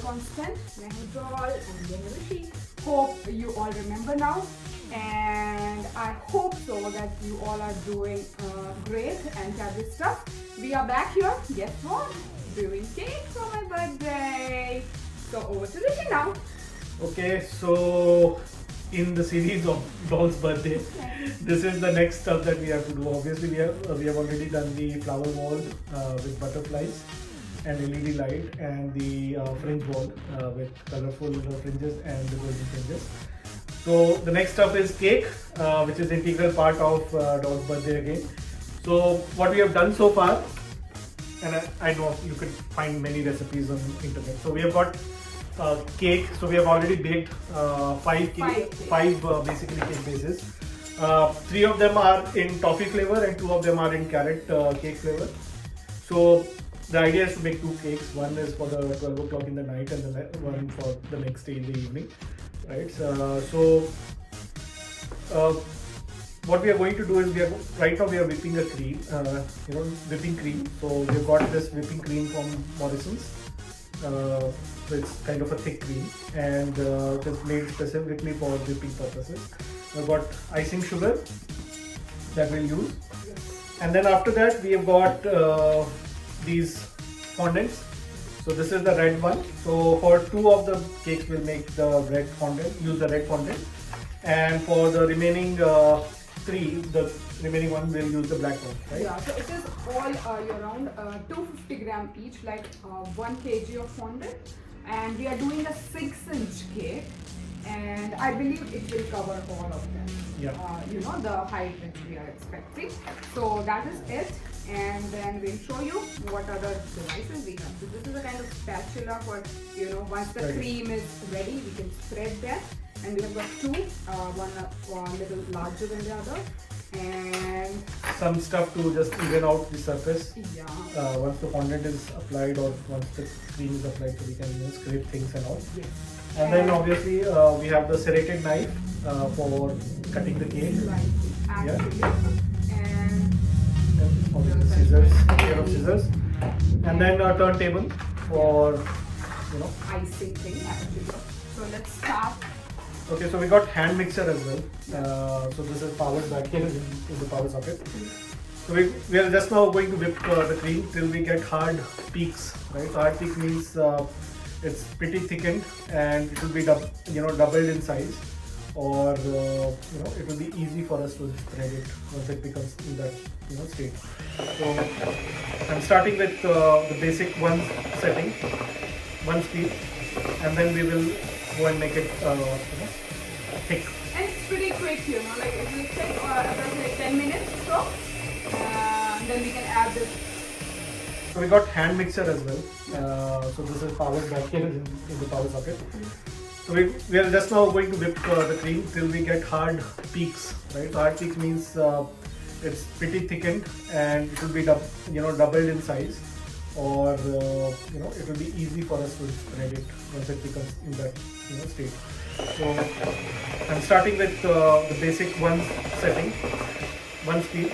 constant. मैं हूँ Doll and मैं हूँ Rishi. Hope you all remember now, and I hope so that you all are doing great and fabulous stuff. We are back here. Guess what? Doing cake for my birthday. So over to Rishi now. Okay, so in the series of Doll's birthday, this is the next stuff that we have to do. Obviously, we have already done the flower wall with butterflies and LED light, and the fringe wall with colorful fringes and the golden fringes. So the next stuff is cake, which is integral part of Doll's birthday again. So what we have done so far, and I know you could find many recipes on internet. So we have got cake. So we have already baked five basically cake bases. 3 of them are in toffee flavor and 2 of them are in carrot cake flavor. So the idea is to make 2 cakes. One is for the 12 o'clock in the night and the one for the next day in the evening, right? What we are going to do is right now we are whipping a cream, whipping cream. So we've got this whipping cream from Morrison's. So it's kind of a thick cream, and it is made specifically for whipping purposes. We've got icing sugar that we'll use, and then after that we have got these fondants. So this is the red one. So for 2 of the cakes we'll make the red fondant, use the red fondant, and for the remaining 3, the remaining one we'll use the black one, right? Yeah, so it is all around 250 gram each, like 1 kg of fondant, and we are doing a 6-inch cake, and I believe it will cover all of them. Yeah. The height which we are expecting. So that is it, and then we'll show you what other devices we have. So this is a kind of spatula for, once the cream is ready, we can spread that. And we have got 2, one a little larger than the other, and some stuff to just even out the surface. Yeah. Once the fondant is applied, or once the cream is applied, so we can scrape things and all. Yes. And then obviously we have the serrated knife for cutting the cake. Actually. Yeah. And obviously scissors, a pair of scissors, and then a turntable for icing thing actually. So let's start. Okay, so we got hand mixer as well. So this is powered back here in the power socket. So we are just now going to whip the cream till we get hard peaks, right? So hard peak means it's pretty thickened and it will be doubled in size, or it will be easy for us to spread it once it becomes in that state. So I'm starting with the basic one setting, 1 speed, and then we will go and make it thick. And it's pretty quick, like it will take approximately 10 minutes or so. Then we can add this. So we got hand mixer as well. So this is powered back here in the power socket. So we are just now going to whip the cream till we get hard peaks, right? So hard peaks means it's pretty thickened and it will be doubled in size, or it will be easy for us to spread it once it becomes in that state. So I'm starting with the basic one setting, 1 speed,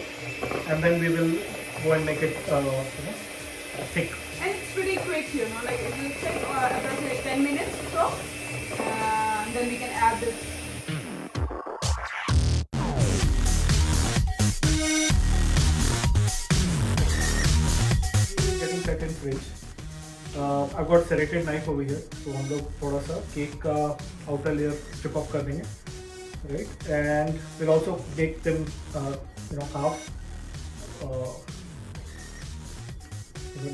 and then we will go and make it thick. And it's pretty quick, like it will take approximately 10 minutes or so. Then we can add this. Getting set in fridge. I've got serrated knife over here, so हम लोग थोड़ा सा cake का outer layer strip off कर देंगे, right? And we'll also bake them, half,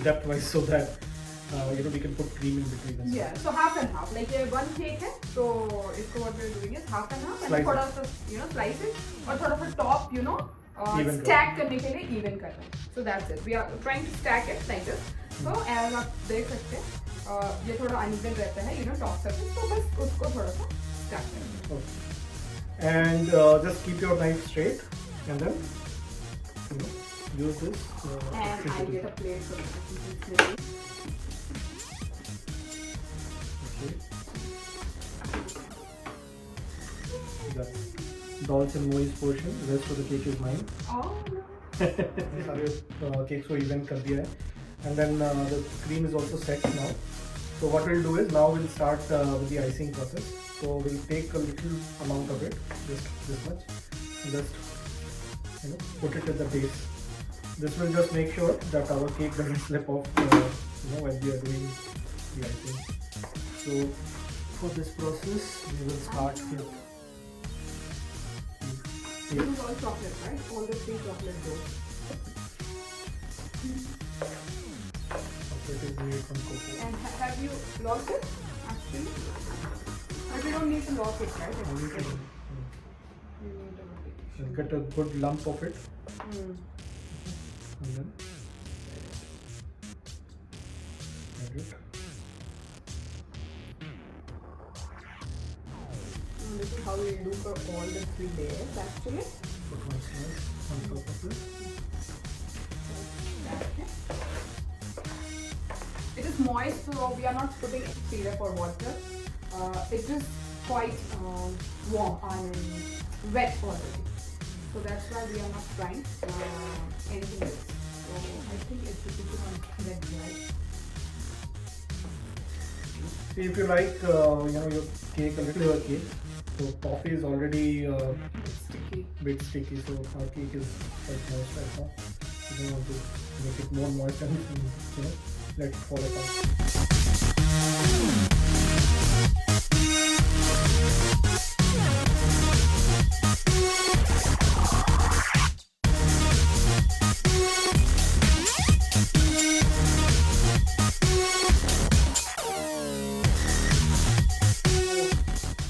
depth wise, so that we can put cream in between us. Yeah, so half and half. Like 1 cake है, तो इसको what we're doing is half and half, and थोड़ा सा slices और थोड़ा सा top stack करने के लिए even कर रहे हैं. So that's it. We are trying to stack it like this. So as आप देख सकते हैं ये थोड़ा uneven रहता है top surface, तो बस उसको थोड़ा सा stack करें. Okay. And just keep your knife straight, and then use this. And I get a plate so that I can That's Doll's and Moi's portion. The rest of the cake is mine. Oh no. सारे cakes को even कर दिया है, and then the cream is also set now. So what we'll do is now we'll start with the icing process. So we'll take a little amount of it, just this much, just put it at the base. This will just make sure that our cake doesn't slip off while we are doing the icing. So for this process we will start with this is all chocolate, right? All the 3 chocolate dough. Chocolate is made from cocoa. And have you locked it actually? But we don't need to lock it, right? You need to- You need to lock it. You'll get a good lump of it, Hmm. and then add it. And this is how we do for all the 3 layers actually. Put one slice on top of it. It is moist, so we are not putting syrup or water. It is quite warm and wet already. So that's why we are not trying anything else. So I think it should be too wet, right? See, if you like your cake a little cake, so coffee is already It's sticky. bit sticky, so our cake is quite moist right now. You don't want to make it more moist and let it fall apart.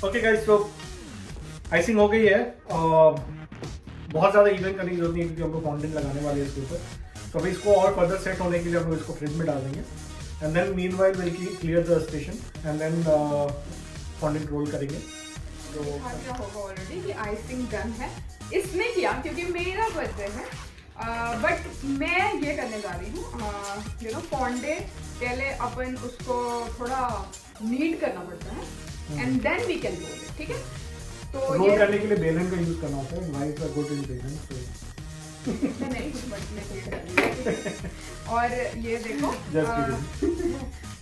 Okay guys, तो icing हो गई है। बहुत ज़्यादा even करने की जरूरत नहीं है क्योंकि हम लोग फॉन्डेंट लगाने वाले हैं इसके ऊपर। तो अभी इसको और फर्दर सेट होने के लिए हम लोग इसको फ्रिज में डाल देंगे, and then meanwhile will clear the station and then fondant roll करेंगे। तो क्या होगा ऑलरेडी कि आइसिंग डन है। इसने किया क्योंकि मेरा बर्थडे है, बट मैं ये करने जा रही हूँ फॉन्डे पहले अपन उसको थोड़ा नीड करना पड़ता है and then we can roll it, ठीक है? तो रोल ये करने के लिए बेलन का यूज करना होता है। वाइफ आर गुड इन बेलन, सो इसमें नहीं कुछ बटने के लिए करनी है। और ये देखो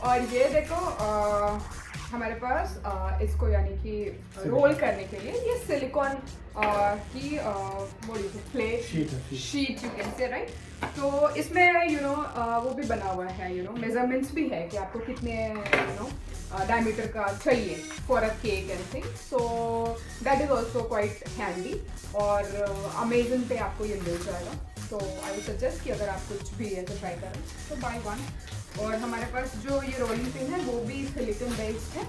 और ये देखो हमारे पास इसको यानी कि रोल करने के लिए ये सिलिकॉन की plate sheet you can say, right? तो इसमें वो भी बना हुआ है, मेजरमेंट्स भी है कि आपको कितने डायमीटर का चाहिए for a cake and thing. So that is also quite handy और अमेजन पे आपको ये मिल जाएगा। तो आई विल सजेस्ट कि अगर आप कुछ भी ऐसे ट्राई करें तो बाय वन। और हमारे पास जो ये रोलिंग पिन है वो भी सिलिकॉन बेस्ड है,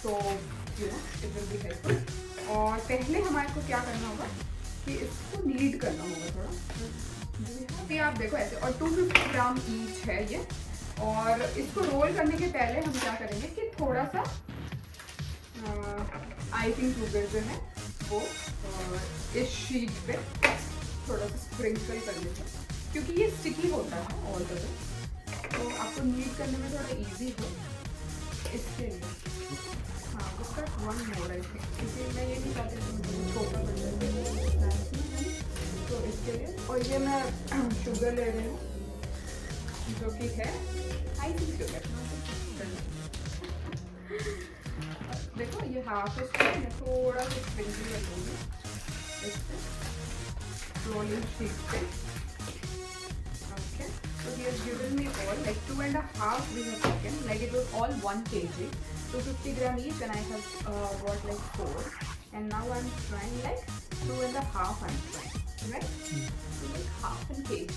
तो इट विल बी हेल्पफुल। और पहले हमारे को क्या करना होगा कि इसको नीड करना होगा थोड़ा। ये आप देखो ऐसे, और 250 ग्राम ईच है ये। और इसको रोल करने के पहले हम क्या करेंगे कि थोड़ा सा आइसिंग शुगर जो है वो इस शीट पे थोड़ा सा स्प्रिंकल कर लेते हैं क्योंकि ये स्टिकी होता है ऑल द वे, तो आपको नीड करने में थोड़ा इजी हो इसके लिए। हाँ, उसका वन मोर आई थिंक, क्योंकि मैं ये नहीं चाहती कि छोटा बन जाए, तो इसके लिए। और ये मैं शुगर ले रही हूँ जो कि है आइसिंग शुगर। देखो ये हाफ इसको मैं थोड़ा सा स्प्रिंकल कर दूँगी इससे रोलिंग शीट पे। Okay, so he has given me all like 2.5 we have taken, like it was all 1 kg, 250 gram each, and I have got like 4, and now I'm trying like 2.5 I'm trying, right? So like half a kg.